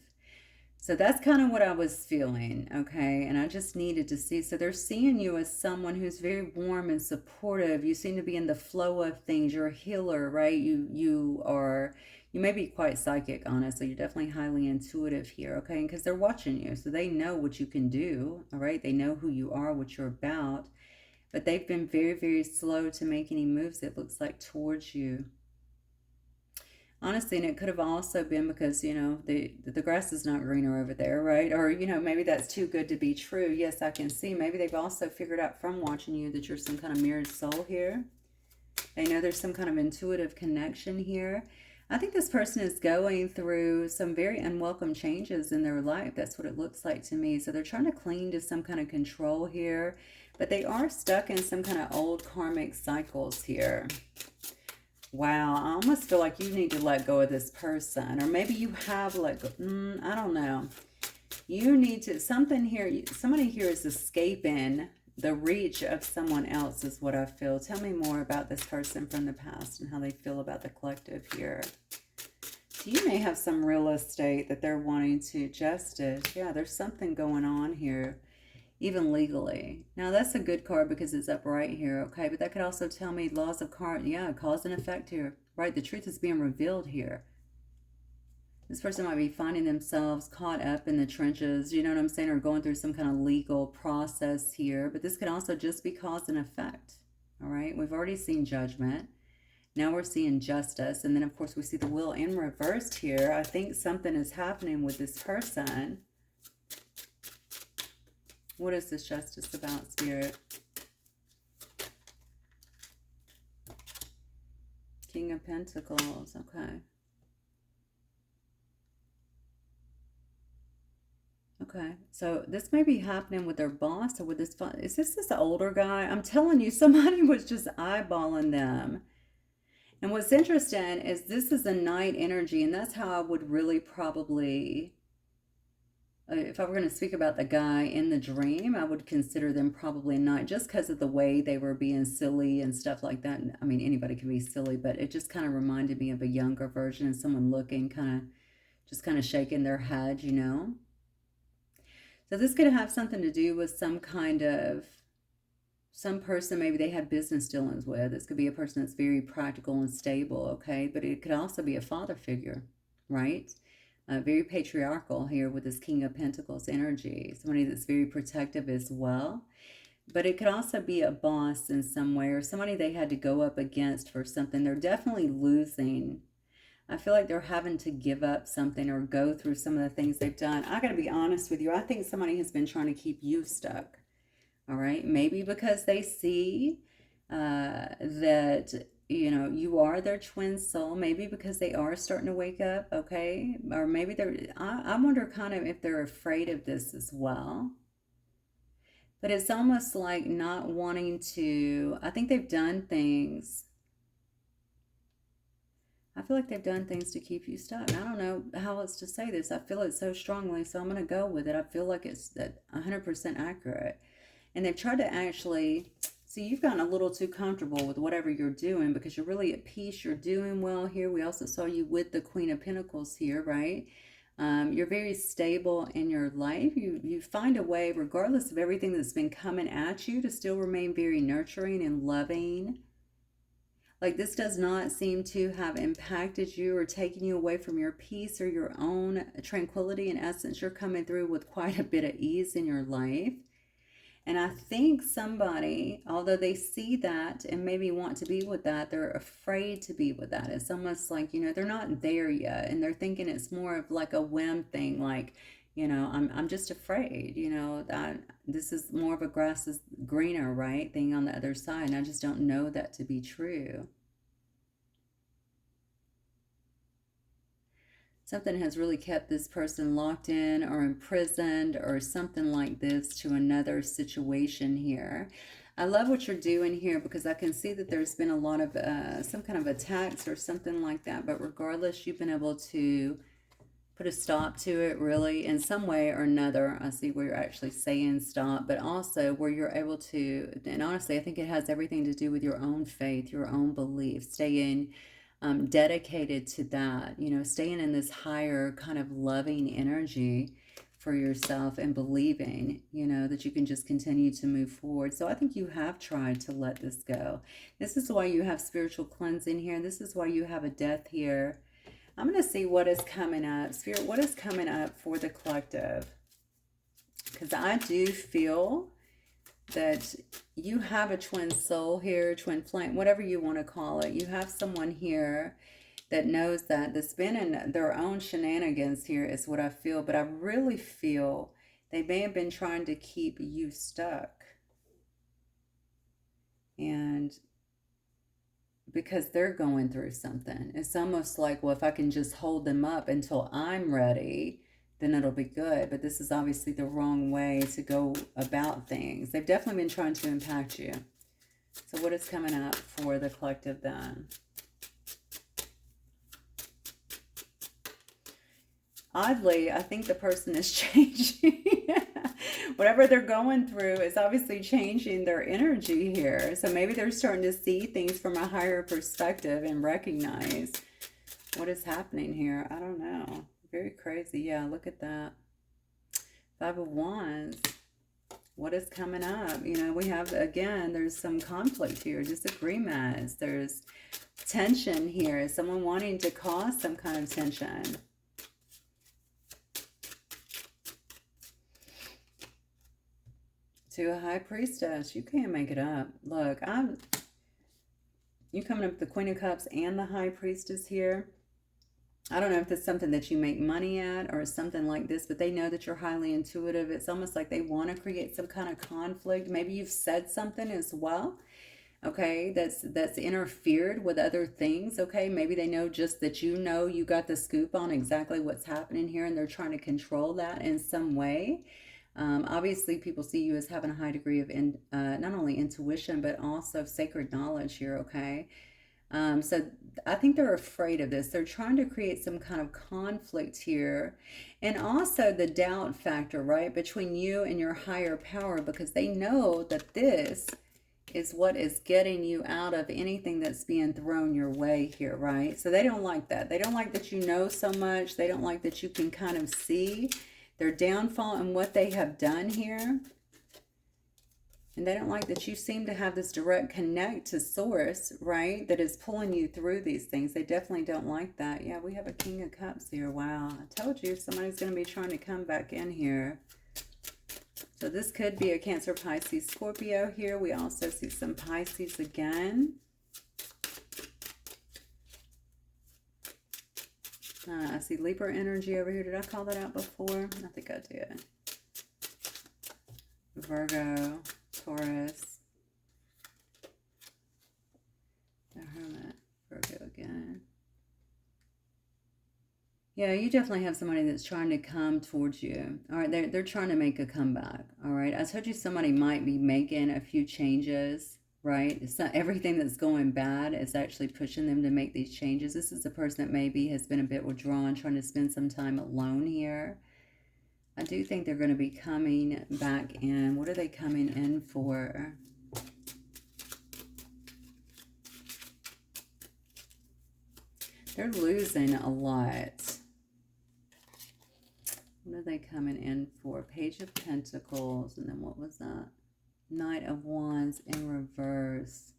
S1: So that's kind of what I was feeling, okay? And I just needed to see. So they're seeing you as someone who's very warm and supportive. You seem to be in the flow of things. You're a healer, right? You may be quite psychic, honestly. You're definitely highly intuitive here, okay? Because they're watching you, so they know what you can do, all right? They know who you are, what you're about. But they've been very, very slow to make any moves, it looks like, towards you. Honestly, and it could have also been because, the grass is not greener over there, right? Or, maybe that's too good to be true. Yes, I can see. Maybe they've also figured out from watching you that you're some kind of mirrored soul here. They know there's some kind of intuitive connection here. I think this person is going through some very unwelcome changes in their life. That's what it looks like to me. So they're trying to cling to some kind of control here, but they are stuck in some kind of old karmic cycles here. Wow, I almost feel like you need to let go of this person. Or maybe you have let go. I don't know. You need to, somebody here is escaping the reach of someone else is what I feel. Tell me more about this person from the past and how they feel about the collective here. So you may have some real estate that they're wanting to justice. Yeah, there's something going on here. Even legally. Now that's a good card because it's upright here, okay? But that could also tell me laws of karma. Yeah, cause and effect here, right? The truth is being revealed here. This person might be finding themselves caught up in the trenches, you know what I'm saying? Or going through some kind of legal process here. But this could also just be cause and effect, all right? We've already seen judgment. Now we're seeing justice. And then, of course, we see the wheel in reversed here. I think something is happening with this person. What is this justice about, Spirit? King of Pentacles. Okay. Okay, so this may be happening with their boss or with this. Is this older guy? I'm telling you, somebody was just eyeballing them. And what's interesting is this is a night energy, and that's how I would really probably, if I were going to speak about the guy in the dream, I would consider them probably not, just because of the way they were being silly and stuff like that. I mean, anybody can be silly, but it just kind of reminded me of a younger version of someone looking just kind of shaking their head, you know? So this could have something to do with some person maybe they had business dealings with. This could be a person that's very practical and stable, okay? But it could also be a father figure, right? Very patriarchal here with this King of Pentacles energy. Somebody that's very protective as well. But it could also be a boss in some way, or somebody they had to go up against for something. They're definitely losing. I feel like they're having to give up something or go through some of the things they've done. I got to be honest with you. I think somebody has been trying to keep you stuck. All right. Maybe because they see that, you know, you are their twin soul. Maybe because they are starting to wake up. Okay. Or maybe I wonder kind of if they're afraid of this as well. But it's almost like not wanting to, I think they've done things. I feel like they've done things to keep you stuck. I don't know how else to say this. I feel it so strongly, so I'm going to go with it. I feel like it's 100% accurate. And they've tried to actually, see, you've gotten a little too comfortable with whatever you're doing because you're really at peace. You're doing well here. We also saw you with the Queen of Pentacles here, right? You're very stable in your life. You find a way, regardless of everything that's been coming at you, to still remain very nurturing and loving. Like this does not seem to have impacted you or taken you away from your peace or your own tranquility. In essence, you're coming through with quite a bit of ease in your life. And I think somebody, although they see that and maybe want to be with that, they're afraid to be with that. It's almost like, you know, they're not there yet. And they're thinking it's more of like a whim thing, like, you know, I'm just afraid, you know, that this is more of a grass is greener, right, thing on the other side. And I just don't know that to be true. Something has really kept this person locked in or imprisoned or something like this to another situation here. I love what you're doing here because I can see that there's been a lot of some kind of attacks or something like that. But regardless, you've been able to put a stop to it really in some way or another. I see where you're actually saying stop, but also where you're able to, and honestly, I think it has everything to do with your own faith, your own belief, staying dedicated to that, you know, staying in this higher kind of loving energy for yourself and believing, you know, that you can just continue to move forward. So I think you have tried to let this go. This is why you have spiritual cleansing here. This is why you have a death here. I'm going to see what is coming up. Spirit, what is coming up for the collective? Because I do feel that you have a twin soul here, twin flame, whatever you want to call it. You have someone here that knows that's been in their own shenanigans here is what I feel. But I really feel they may have been trying to keep you stuck. And because they're going through something. It's almost like, well, if I can just hold them up until I'm ready, then it'll be good. But this is obviously the wrong way to go about things. They've definitely been trying to impact you. So what is coming up for the collective then? Oddly, I think the person is changing. Whatever they're going through is obviously changing their energy here. So maybe they're starting to see things from a higher perspective and recognize what is happening here. I don't know. Very crazy. Yeah, look at that. 5 of Wands. What is coming up? You know, we have, again, there's some conflict here, disagreements. There's tension here. Someone wanting to cause some kind of tension. To a High Priestess. You can't make it up. Look, you coming up with the Queen of Cups and the High Priestess here. I don't know if it's something that you make money at or something like this, but they know that you're highly intuitive. It's almost like they want to create some kind of conflict. Maybe you've said something as well. okay, that's interfered with other things, okay? Maybe they know just that you know you got the scoop on exactly what's happening here and they're trying to control that in some way. Obviously, people see you as having a high degree of not only intuition, but also sacred knowledge here, okay? So I think they're afraid of this. They're trying to create some kind of conflict here. And also the doubt factor, right, between you and your higher power, because they know that this is what is getting you out of anything that's being thrown your way here, right? So they don't like that. They don't like that you know so much. They don't like that you can kind of see their downfall and what they have done here. And they don't like that you seem to have this direct connect to source, right? That is pulling you through these things. They definitely don't like that. Yeah, we have a King of Cups here. Wow. I told you somebody's going to be trying to come back in here. So this could be a Cancer, Pisces, Scorpio here. We also see some Pisces again. I see Libra energy over here. Did I call that out before? I think I did. Virgo, Taurus, the Hermit, Virgo again. Yeah, you definitely have somebody that's trying to come towards you. All right, they're trying to make a comeback. All right, I told you somebody might be making a few changes, right? It's not everything that's going bad is actually pushing them to make these changes. This is a person that maybe has been a bit withdrawn, trying to spend some time alone here. I do think they're going to be coming back in. What are they coming in for? They're losing a lot. What are they coming in for? Page of Pentacles. And then what was that? Knight of Wands in reverse.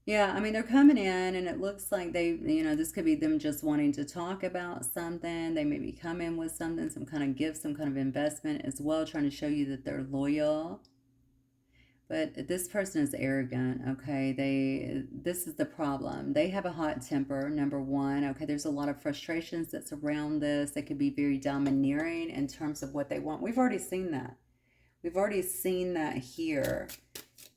S1: Yeah, I mean, they're coming in and it looks like they, you know, this could be them just wanting to talk about something. They maybe come in with something, some kind of gift, some kind of investment as well, trying to show you that they're loyal. But this person is arrogant, okay? This is the problem. They have a hot temper, number one. Okay, there's a lot of frustrations that surround this. They could be very domineering in terms of what they want. We've already seen that. We've already seen that here.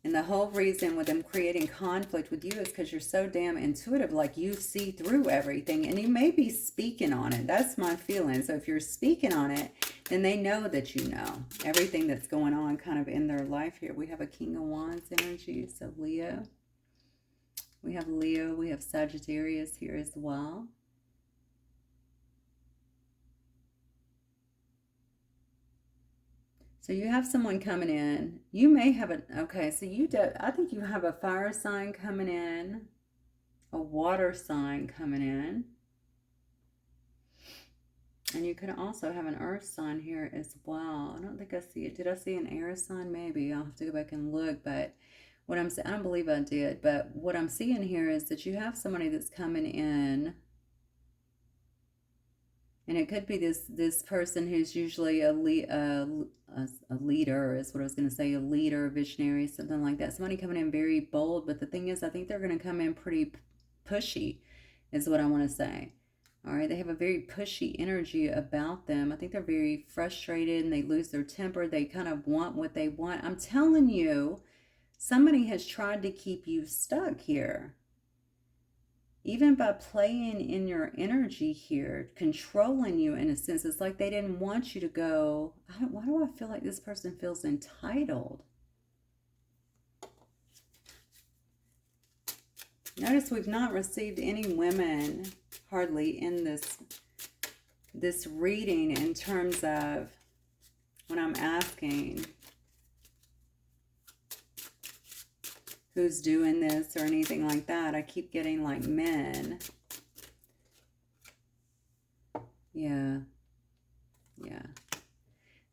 S1: And the whole reason with them creating conflict with you is because you're so damn intuitive, like you see through everything and you may be speaking on it. That's my feeling. So if you're speaking on it, then they know that you know everything that's going on kind of in their life here. We have a King of Wands energy, so Leo. We have Leo, we have Sagittarius here as well. So you have someone coming in. You may have okay, so I think you have a fire sign coming in, a water sign coming in. And you could also have an earth sign here as well. I don't think I see it. Did I see an air sign? Maybe. I'll have to go back and look. But what I'm saying, I don't believe I did. But what I'm seeing here is that you have somebody that's coming in. And it could be this person who's usually a leader, is what I was going to say, a leader, visionary, something like that. Somebody coming in very bold, but the thing is, I think they're going to come in pretty pushy, is what I want to say. All right, they have a very pushy energy about them. I think they're very frustrated and they lose their temper. They kind of want what they want. I'm telling you, somebody has tried to keep you stuck here. Even by playing in your energy here, controlling you in a sense, it's like they didn't want you to go. Why do I feel like this person feels entitled? Notice we've not received any women hardly in this reading in terms of when I'm asking who's doing this or anything like that. I keep getting like men. Yeah.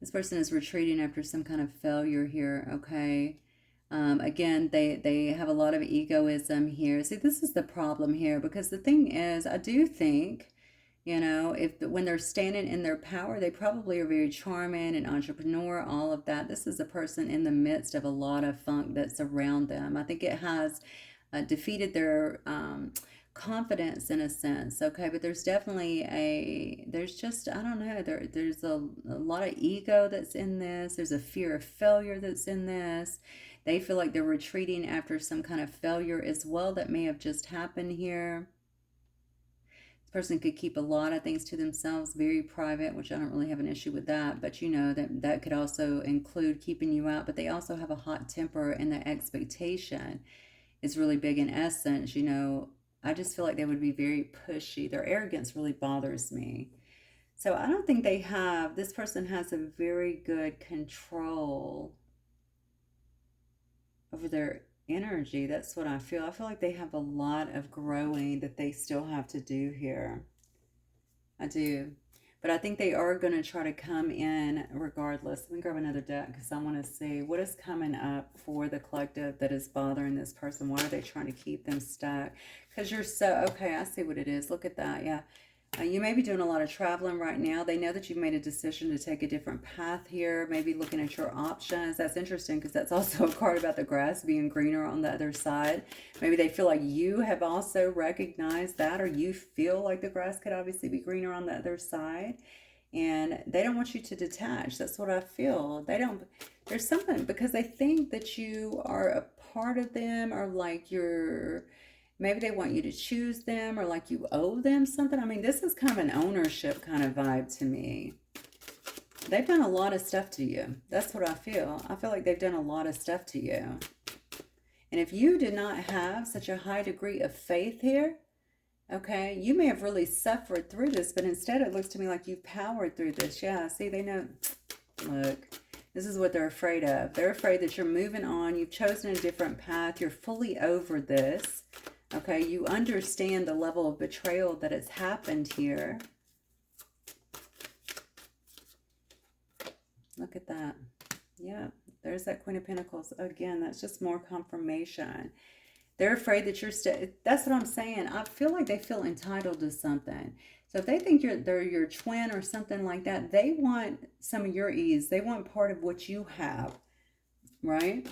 S1: This person is retreating after some kind of failure here, okay? Again, they have a lot of egoism here. See, this is the problem here, because the thing is, I do think, you know, when they're standing in their power, they probably are very charming, an entrepreneur, all of that. This is a person in the midst of a lot of funk that's around them. I think it has defeated their confidence in a sense, okay? But there's definitely there's just, I don't know, there's a lot of ego that's in this. There's a fear of failure that's in this. They feel like they're retreating after some kind of failure as well that may have just happened here. This person could keep a lot of things to themselves, very private, which I don't really have an issue with that. But you know, that could also include keeping you out. But they also have a hot temper, and the expectation is really big in essence. You know, I just feel like they would be very pushy. Their arrogance really bothers me. So I don't think this person has a very good control over their energy. That's what I feel. I feel like they have a lot of growing that they still have to do here. I do. But I think they are going to try to come in regardless. Let me grab another deck because I want to see what is coming up for the collective that is bothering this person. Why are they trying to keep them stuck? Because you're so, okay, I see what it is. Look at that. Yeah. You may be doing a lot of traveling right now. They know that you've made a decision to take a different path here, maybe looking at your options. That's interesting because that's also a card about the grass being greener on the other side. Maybe they feel like you have also recognized that, or you feel like the grass could obviously be greener on the other side. And they don't want you to detach. That's what I feel. There's something because they think that you are a part of them, or like maybe they want you to choose them, or like you owe them something. I mean, this is kind of an ownership kind of vibe to me. They've done a lot of stuff to you. That's what I feel. I feel like they've done a lot of stuff to you. And if you did not have such a high degree of faith here, okay, you may have really suffered through this, but instead it looks to me like you've powered through this. Yeah, see, they know. Look, this is what they're afraid of. They're afraid that you're moving on. You've chosen a different path. You're fully over this. Okay, you understand the level of betrayal that has happened here. Look at that. Yeah, there's that Queen of Pentacles. Again, that's just more confirmation. They're afraid that that's what I'm saying. I feel like they feel entitled to something. So if they think they're your twin or something like that, they want some of your ease. They want part of what you have, right?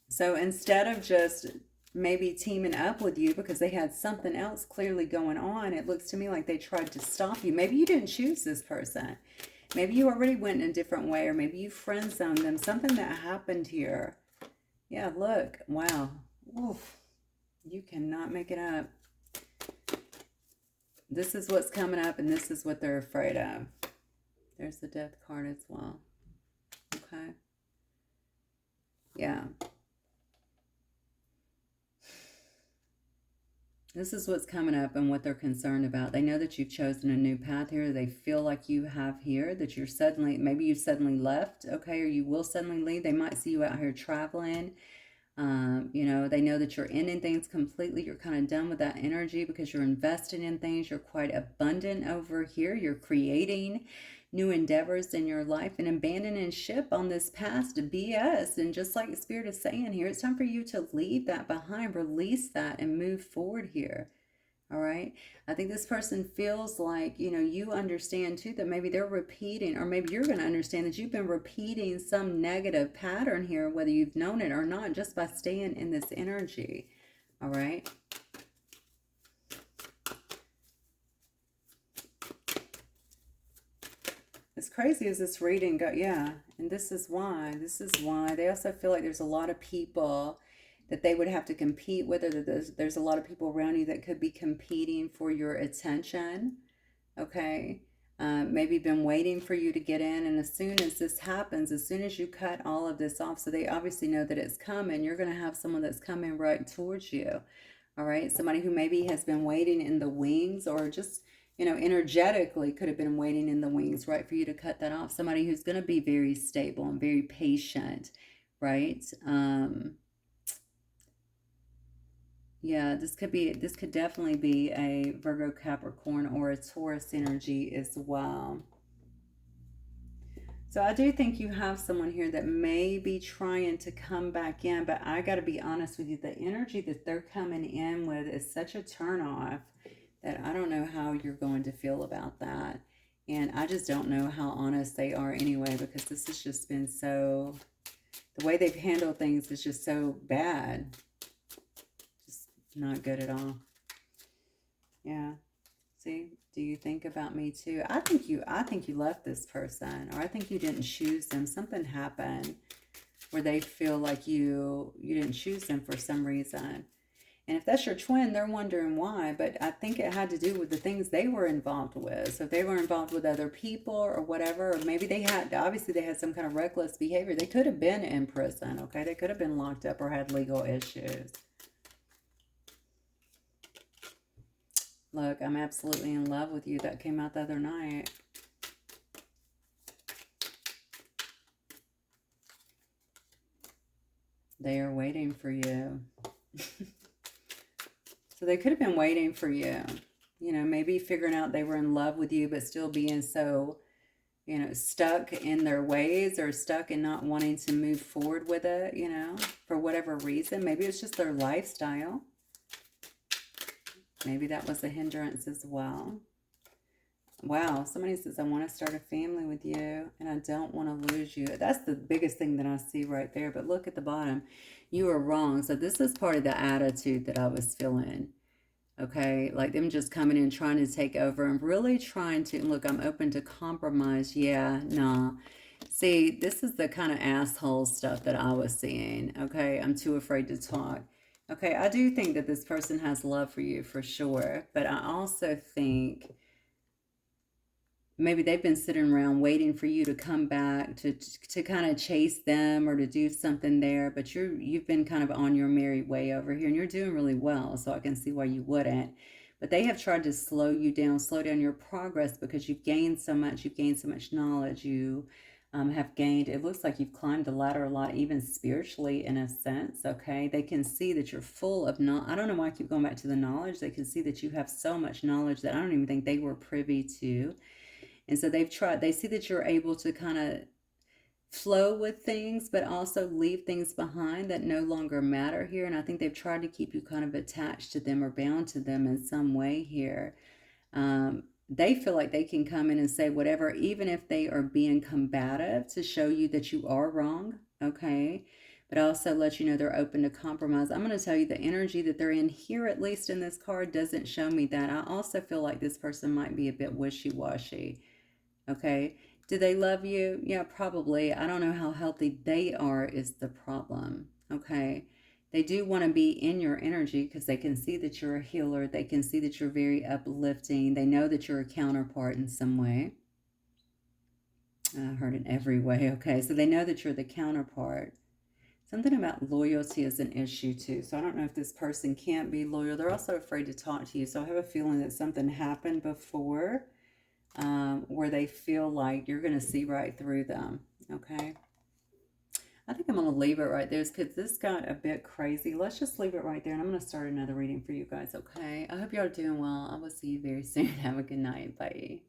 S1: So instead of just maybe teaming up with you because they had something else clearly going on, it looks to me like they tried to stop you. Maybe you didn't choose this person. Maybe you already went in a different way, or maybe you friend zoned them. Something that happened here. Yeah, look. Wow. Oof. You cannot make it up. This is what's coming up, and this is what they're afraid of. There's the Death card as well. Okay. Yeah. This is what's coming up and what they're concerned about. They know that you've chosen a new path here. They feel like you have here, that you're suddenly, maybe you've suddenly left, okay, or you will suddenly leave. They might see you out here traveling. You know, they know that you're ending things completely. You're kind of done with that energy because you're investing in things. You're quite abundant over here. You're creating new endeavors in your life and abandoning ship on this past BS. And just like the Spirit is saying here, it's time for you to leave that behind, release that, and move forward here. All right. I think this person feels like, you know, you understand too that maybe they're repeating, or maybe you're going to understand that you've been repeating some negative pattern here, whether you've known it or not, just by staying in this energy. All right. As crazy as this reading got, yeah. And this is why. They also feel like there's a lot of people that they would have to compete with, or that there's a lot of people around you that could be competing for your attention. Okay. Maybe been waiting for you to get in. And as soon as this happens, as soon as you cut all of this off, so they obviously know that it's coming, you're going to have someone that's coming right towards you. All right. Somebody who maybe has been waiting in the wings, or just, you know, energetically could have been waiting in the wings, right, for you to cut that off. Somebody who's going to be very stable and very patient, right? Yeah, this could definitely be a Virgo, Capricorn, or a Taurus energy as well. So I do think you have someone here that may be trying to come back in, but I got to be honest with you, the energy that they're coming in with is such a turnoff that I don't know how you're going to feel about that. And I just don't know how honest they are anyway, because this has just been so, the way they've handled things is just so bad. Not good at all. Yeah. See, do you think about me too? I think you left this person, or I think you didn't choose them. Something happened where they feel like you didn't choose them for some reason. And if that's your twin, they're wondering why. But I think it had to do with the things they were involved with. So if they were involved with other people or whatever, or maybe they had, obviously they had some kind of reckless behavior. They could have been in prison, okay? They could have been locked up or had legal issues. Look, I'm absolutely in love with you. That came out the other night. They are waiting for you. So they could have been waiting for you. You know, maybe figuring out they were in love with you, but still being so, you know, stuck in their ways or stuck in not wanting to move forward with it, you know, for whatever reason. Maybe it's just their lifestyle. Maybe that was a hindrance as well. Wow, somebody says, I want to start a family with you and I don't want to lose you. That's the biggest thing that I see right there. But look at the bottom. You are wrong. So this is part of the attitude that I was feeling. Okay, like them just coming in trying to take over and really trying to, look, I'm open to compromise. Yeah, nah. See, this is the kind of asshole stuff that I was seeing. Okay, I'm too afraid to talk. Okay, I do think that this person has love for you for sure. But I also think maybe they've been sitting around waiting for you to come back to kind of chase them or to do something there, but you've been kind of on your merry way over here and you're doing really well, so I can see why you wouldn't. But they have tried to slow you down, slow down your progress, because you've gained so much knowledge. You have gained, it looks like you've climbed the ladder a lot, even spiritually in a sense. Okay, they can see that you're full of knowledge. I don't know why I keep going back to the knowledge. They can see that you have so much knowledge that I don't even think they were privy to. And so they see that you're able to kind of flow with things, but also leave things behind that no longer matter here. And I think they've tried to keep you kind of attached to them or bound to them in some way here. They feel like they can come in and say whatever, even if they are being combative, to show you that you are wrong, okay? But also let you know they're open to compromise. I'm going to tell you the energy that they're in here, at least in this card, doesn't show me that. I also feel like this person might be a bit wishy-washy. Okay, do they love you? Yeah, probably. I don't know how healthy they are is the problem. Okay, they do want to be in your energy because they can see that you're a healer. They can see that you're very uplifting. They know that you're a counterpart in some way. I heard in every way. Okay, so they know that you're the counterpart. Something about loyalty is an issue too. So I don't know if this person can't be loyal. They're also afraid to talk to you. So I have a feeling that something happened before where they feel like you're going to see right through them. Okay. I think I'm going to leave it right there because this got a bit crazy. Let's just leave it right there. And I'm going to start another reading for you guys. Okay. I hope y'all are doing well. I will see you very soon. Have a good night. Bye.